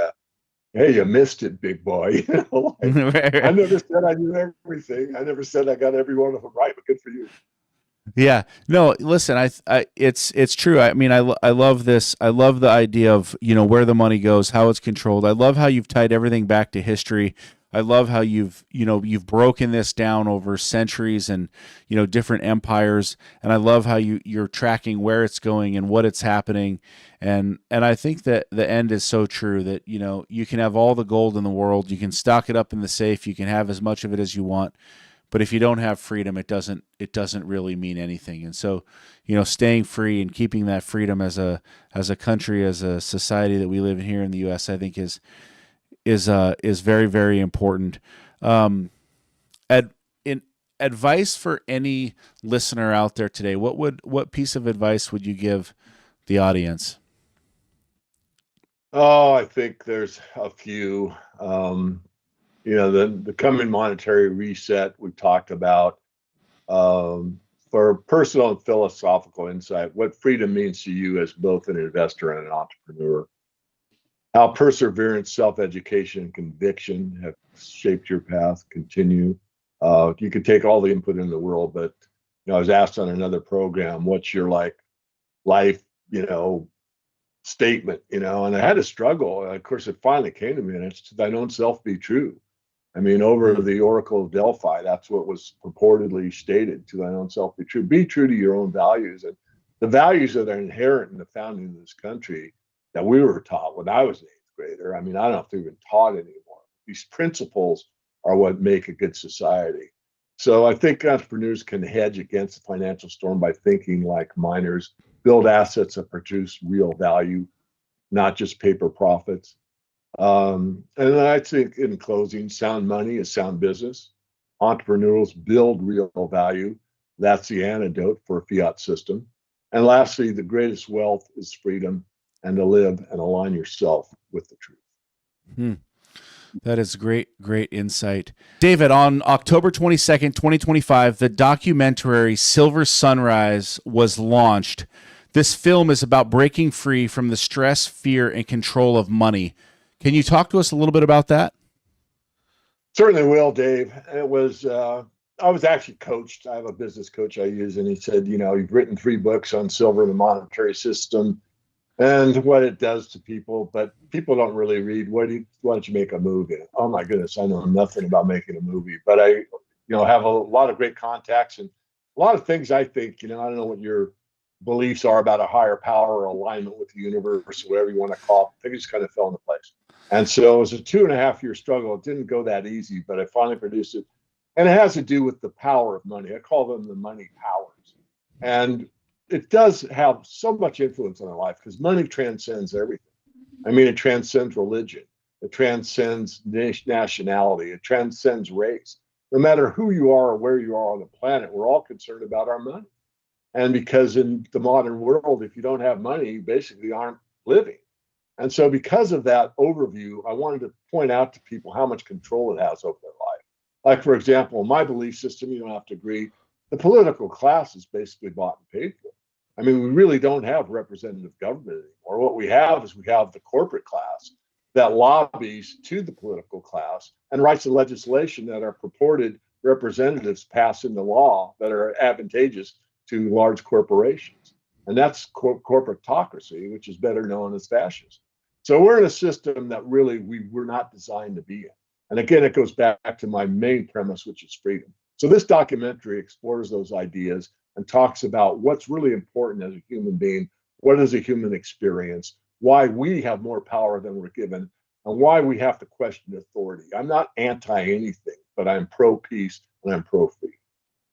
hey, you missed it, big boy. I never said I knew everything. I never said I got every one of them right, but good for you. Yeah. No, listen, it's true. I mean, I love this. I love the idea of, where the money goes, how it's controlled. I love how you've tied everything back to history. I love how you've broken this down over centuries and, different empires. And I love how you're tracking where it's going and what it's happening. And I think that the end is so true that, you can have all the gold in the world. You can stock it up in the safe. You can have as much of it as you want. But if you don't have freedom, it doesn't really mean anything. And so, staying free and keeping that freedom as a country, as a society that we live in here in the U.S., I think is very, very important. Advice for any listener out there today. What piece of advice would you give the audience? Oh, I think there's a few. The coming monetary reset we talked about. For personal and philosophical insight, what freedom means to you as both an investor and an entrepreneur. How perseverance, self-education, and conviction have shaped your path. Continue. You could take all the input in the world, but I was asked on another program, "What's your life, statement?" And I had to struggle. Of course, it finally came to me, and it's "To thine own self be true." I mean, over the Oracle of Delphi, that's what was purportedly stated: "To thine own self be true." Be true to your own values, and the values that are inherent in the founding of this country that we were taught when I was an eighth grader. I mean, I don't know if they're even taught anymore. These principles are what make a good society. So I think entrepreneurs can hedge against the financial storm by thinking like miners, build assets that produce real value, not just paper profits. And then I think in closing, sound money is sound business. Entrepreneurs build real value. That's the antidote for a fiat system. And lastly, the greatest wealth is freedom and to live and align yourself with the truth. Hmm. That is great insight. David, on October 22nd, 2025, the documentary Silver Sunrise was launched. This film is about breaking free from the stress, fear, and control of money. Can you talk to us a little bit about that? Certainly will, Dave. It was, I was actually coached. I have a business coach I use, and he said, you've written 3 books on silver and the monetary system and what it does to people, but people don't really read. Why don't you make a movie? Oh my goodness, I know nothing about making a movie, but I, have a lot of great contacts and a lot of things. I think, I don't know what your beliefs are about a higher power or alignment with the universe, whatever you want to call it. I think it just kind of fell into place. And so it was a 2.5-year struggle. It didn't go that easy, but I finally produced it. And it has to do with the power of money. I call them the money powers. And it does have so much influence on our life because money transcends everything. I mean, it transcends religion. It transcends nationality. It transcends race. No matter who you are or where you are on the planet, we're all concerned about our money. And because in the modern world, if you don't have money, you basically aren't living. And so because of that overview, I wanted to point out to people how much control it has over their life. Like, for example, in my belief system, you don't have to agree, the political class is basically bought and paid for. I mean, we really don't have representative government anymore. What we have is we have the corporate class that lobbies to the political class and writes the legislation that our purported representatives pass into law that are advantageous to large corporations. And that's corporatocracy, which is better known as fascism. So we're in a system that really we're not designed to be in. And again, it goes back to my main premise, which is freedom. So this documentary explores those ideas and talks about what's really important as a human being, what is a human experience, why we have more power than we're given, and why we have to question authority. I'm not anti anything, but I'm pro peace and I'm pro freedom.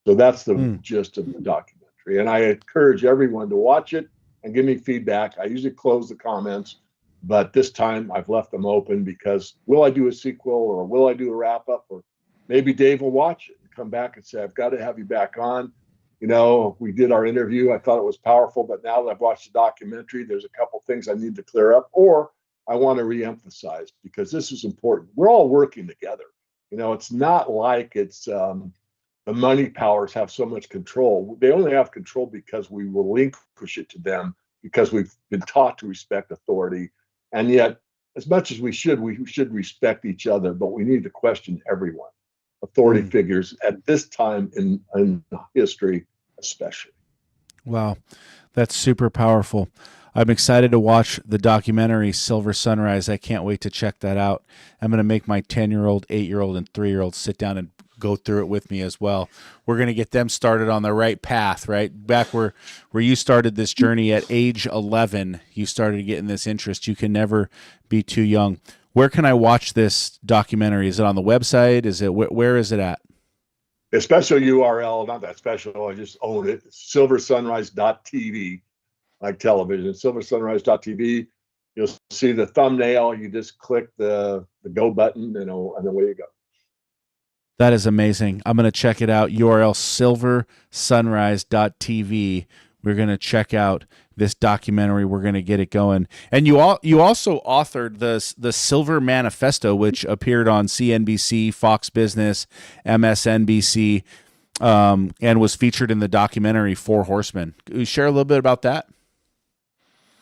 So that's the gist of the documentary. And I encourage everyone to watch it and give me feedback. I usually close the comments, but this time I've left them open because will I do a sequel or will I do a wrap up? Or maybe Dave will watch it and come back and say, I've got to have you back on. We did our interview. I thought it was powerful, but now that I've watched the documentary, there's a couple things I need to clear up, or I want to reemphasize because this is important. We're all working together. It's not like it's the money powers have so much control. They only have control because we relinquish it to them because we've been taught to respect authority. And yet, as much as we should respect each other, but we need to question everyone, authority figures at this time in history, especially. Wow, that's super powerful. I'm excited to watch the documentary Silver Sunrise. I can't wait to check that out. I'm going to make my 10-year-old, 8-year-old, and 3-year-old sit down and go through it with me as well. We're going to get them started on the right path, right? Back where you started this journey at age 11, you started getting this interest. You can never be too young. Where can I watch this documentary? Is it on the website? Is it where is it at? A special URL, not that special, I just own it. silversunrise.tv, like television. silversunrise.tv. You'll see the thumbnail. You just click the go button and away you go. That is amazing. I'm going to check it out. URL silversunrise.tv. We're going to check out this documentary. We're going to get it going. And you also authored the Silver Manifesto, which appeared on CNBC, Fox Business, MSNBC, and was featured in the documentary Four Horsemen. Can you share a little bit about that?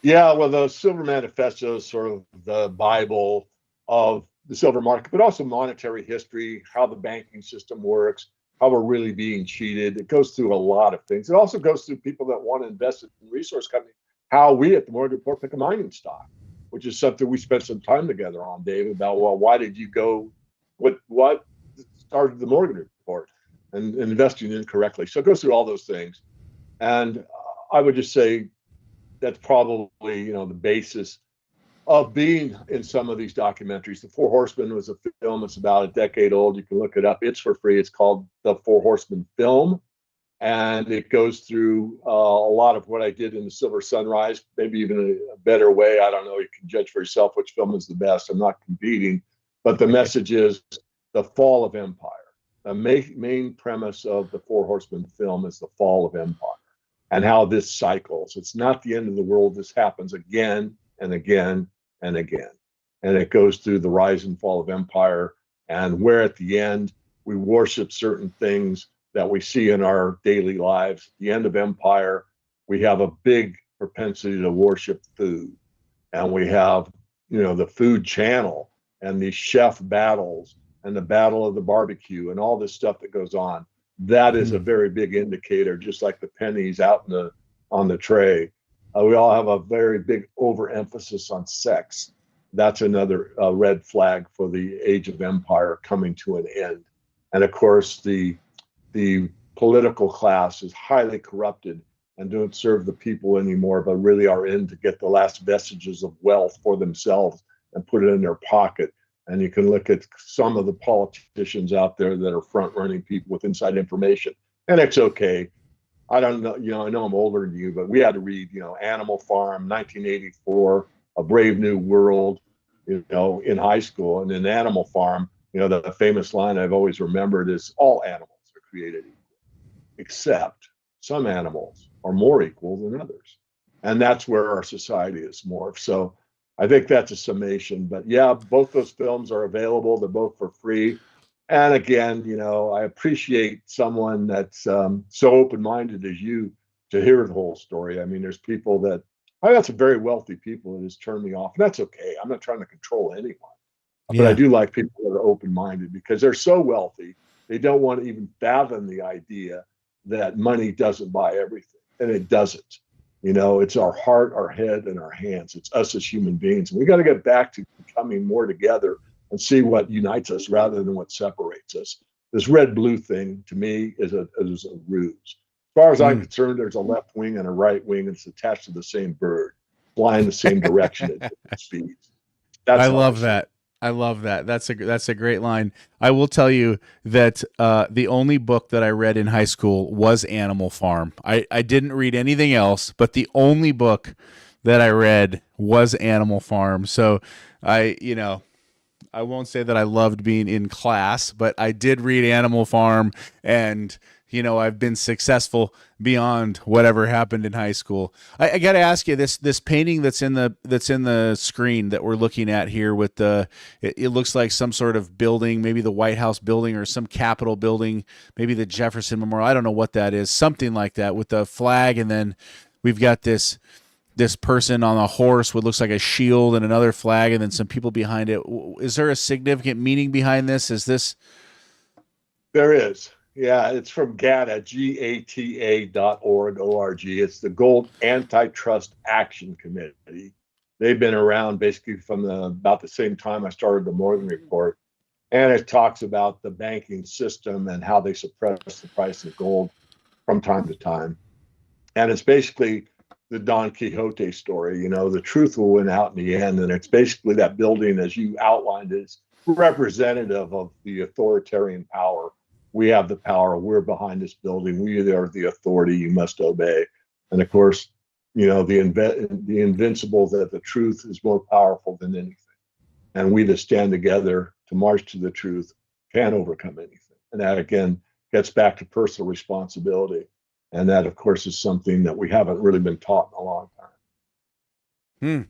Yeah, well, the Silver Manifesto is sort of the Bible of the silver market, but also monetary history, how the banking system works, how we're really being cheated. It goes through a lot of things. It also goes through people that want to invest in resource companies, how we at the Mortgage Report pick a mining stock, which is something we spent some time together on, Dave, about, well, why did you go, what started the Mortgage Report and investing incorrectly. So it goes through all those things. And I would just say that's probably, the basis of being in some of these documentaries. The Four Horsemen was a film. It's about a decade old. You can look it up. It's for free. It's called The Four Horsemen Film. And it goes through a lot of what I did in The Silver Sunrise, maybe even a better way. I don't know. You can judge for yourself which film is the best. I'm not competing. But the message is the fall of empire. The main premise of the Four Horsemen film is the fall of empire and how this cycles. It's not the end of the world. This happens again and again and again. And it goes through the rise and fall of empire, and where at the end we worship certain things that we see in our daily lives. At the end of empire, we have a big propensity to worship food. And we have, the food channel and these chef battles and the battle of the barbecue and all this stuff that goes on. That is a very big indicator, just like the pennies out on the tray. We all have a very big overemphasis on sex. That's another red flag for the age of empire coming to an end. And of course, the political class is highly corrupted and don't serve the people anymore, but really are in to get the last vestiges of wealth for themselves and put it in their pocket. And you can look at some of the politicians out there that are front running people with inside information. And it's okay. I don't know, I know I'm older than you, but we had to read, Animal Farm, 1984, A Brave New World, in high school. And in Animal Farm, the famous line I've always remembered is all animals are created equal, except some animals are more equal than others. And that's where our society is morphed. So I think that's a summation. But yeah, both those films are available. They're both for free. And again, I appreciate someone that's so open-minded as you to hear the whole story. I mean, there's people that I got some very wealthy people that has turned me off. And that's okay. I'm not trying to control anyone. But I do like people that are open-minded because they're so wealthy. They don't want to even fathom the idea that money doesn't buy everything. And it doesn't. It's our heart, our head, and our hands. It's us as human beings. And we got to get back to becoming more together and see what unites us rather than what separates us. This red-blue thing, to me, is a ruse. As far as I'm concerned, there's a left wing and a right wing, and it's attached to the same bird, flying the same direction at different speeds. I love that. I love that. That's a great line. I will tell you that the only book that I read in high school was Animal Farm. I didn't read anything else, but the only book that I read was Animal Farm. So I won't say that I loved being in class, but I did read Animal Farm, and I've been successful beyond whatever happened in high school. I got to ask you, this painting that's in the screen that we're looking at here with it looks like some sort of building, maybe the White House building or some Capitol building, maybe the Jefferson Memorial. I don't know what that is, something like that with the flag, and then we've got this person on a horse with looks like a shield and another flag, and then some people behind it. Is there a significant meaning behind this? There is. Yeah, it's from GATA, GATA.org, O-R-G. It's the Gold Antitrust Action Committee. They've been around basically from about the same time I started the Morgan Report. And it talks about the banking system and how they suppress the price of gold from time to time. And it's basically the Don Quixote story. The truth will win out in the end. And it's basically that building, as you outlined, is representative of the authoritarian power. We have the power. We're behind this building. We are the authority. You must obey. And of course, the invincible, that the truth is more powerful than anything. And we that stand together to march to the truth can overcome anything. And that, again, gets back to personal responsibility. And that, of course, is something that we haven't really been taught in a long time.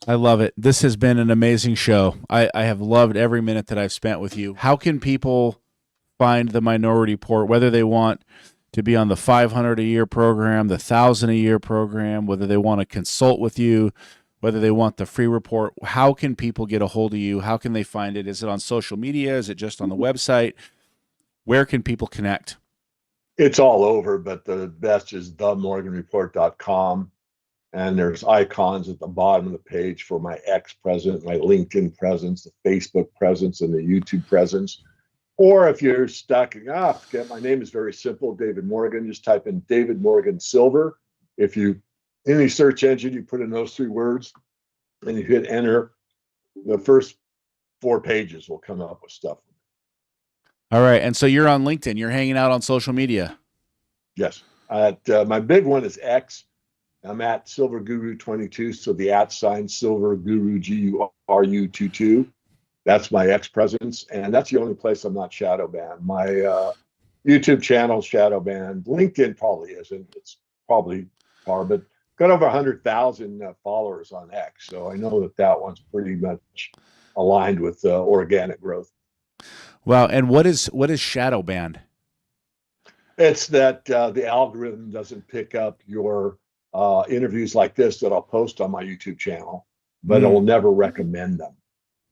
I love it. This has been an amazing show. I have loved every minute that I've spent with you. How can people find the Minority Report, whether they want to be on the 500 a year program, the 1,000 a year program, whether they want to consult with you, whether they want the free report? How can people get a hold of you? How can they find it? Is it on social media? Is it just on the website? Where can people connect? It's all over, but the best is themorganreport.com. And there's icons at the bottom of the page for my X presence, my LinkedIn presence, the Facebook presence, and the YouTube presence. Or if you're stuck, forget, my name is very simple, David Morgan. Just type in David Morgan Silver. If you, any search engine, you put in those three words, and you hit enter, the first 4 pages will come up with stuff. All right. And so you're on LinkedIn. You're hanging out on social media. Yes. My big one is X. I'm at Silver Guru 22. So the @ Silver Guru GURU 22. That's my X presence. And that's the only place I'm not shadow banned. My YouTube channel is shadow banned. LinkedIn probably isn't. It's probably par, but got over 100,000 followers on X. So I know that one's pretty much aligned with organic growth. Wow. And what is shadow banned? It's that the algorithm doesn't pick up your interviews like this that I'll post on my YouTube channel, but it will never recommend them.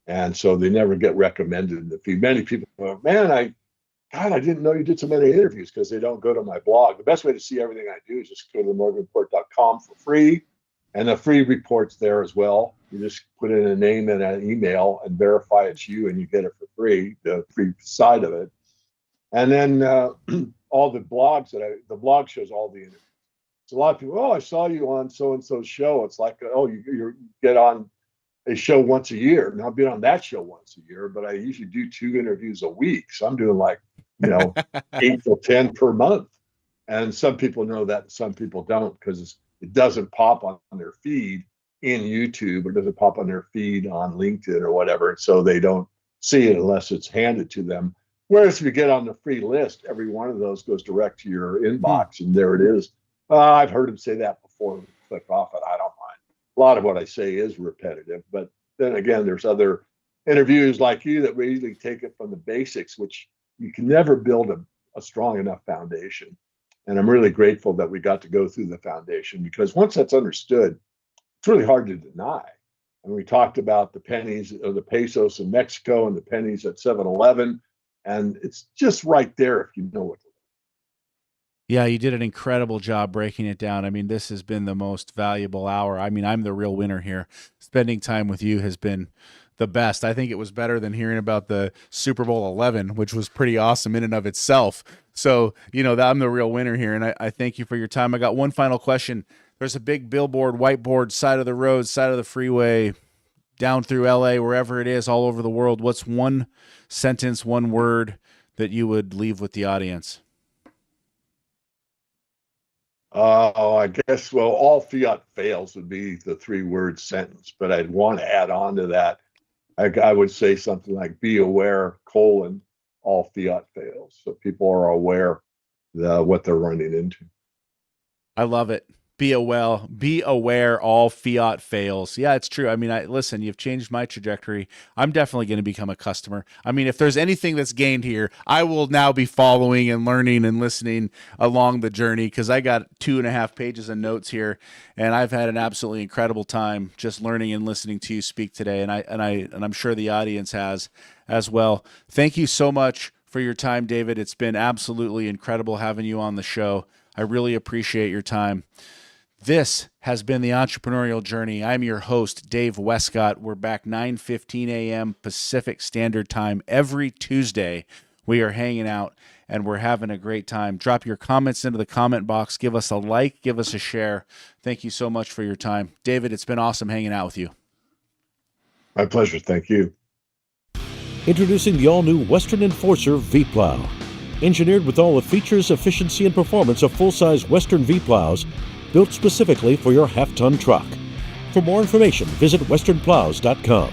And so they never get recommended in the feed. Many people go, man, I didn't know you did so many interviews, because they don't go to my blog. The best way to see everything I do is just go to themorganreport.com for free. And the free report's there as well. You just put in a name and an email and verify it's you, and you get it for free, the free side of it. And then all the blogs the blog shows all the interviews. So a lot of people, oh, I saw you on so-and-so show. It's like, oh, you get on a show once a year. Now I've been on that show once a year, but I usually do 2 interviews a week. So I'm doing like, 8 to 10 per month. And some people know that, some people don't, because it doesn't pop on their feed in YouTube, or doesn't pop on their feed on LinkedIn or whatever. And so they don't see it unless it's handed to them. Whereas if you get on the free list, every one of those goes direct to your inbox, and there it is. I've heard him say that before. Click off it. I don't mind. A lot of what I say is repetitive, but then again, there's other interviews like you that really take it from the basics, which you can never build a strong enough foundation. And I'm really grateful that we got to go through the foundation, because once that's understood, it's really hard to deny. And we talked about the pennies or the pesos in Mexico and the pennies at 7-Eleven. And it's just right there if you know what to do. Yeah, you did an incredible job breaking it down. I mean, this has been the most valuable hour. I mean, I'm the real winner here. Spending time with you has been the best. I think it was better than hearing about the Super Bowl 11, which was pretty awesome in and of itself. So, I'm the real winner here, and I thank you for your time. I got one final question. There's a big billboard, whiteboard, side of the road, side of the freeway, down through LA, wherever it is, all over the world. What's one sentence, one word that you would leave with the audience? I guess, all fiat fails would be the 3-word sentence, but I'd want to add on to that. I would say something like, be aware, all fiat fails. So people are aware what they're running into. I love it. Be aware, all fiat fails. Yeah, it's true. I mean, listen, you've changed my trajectory. I'm definitely going to become a customer. I mean, if there's anything that's gained here, I will now be following and learning and listening along the journey, because I got 2.5 pages of notes here, and I've had an absolutely incredible time just learning and listening to you speak today, and I'm sure the audience has as well. Thank you so much for your time, David. It's been absolutely incredible having you on the show. I really appreciate your time. This has been the Entrepreneurial Journey. I'm your host, Dave Westcott. We're back 9:15 a.m. Pacific Standard Time every Tuesday. We are hanging out and we're having a great time. Drop your comments into the comment box. Give us a like. Give us a share. Thank you so much for your time. David, it's been awesome hanging out with you. My pleasure. Thank you. Introducing the all-new Western Enforcer V-Plow. Engineered with all the features, efficiency, and performance of full-size Western V-Plows, built specifically for your half-ton truck. For more information, visit westernplows.com.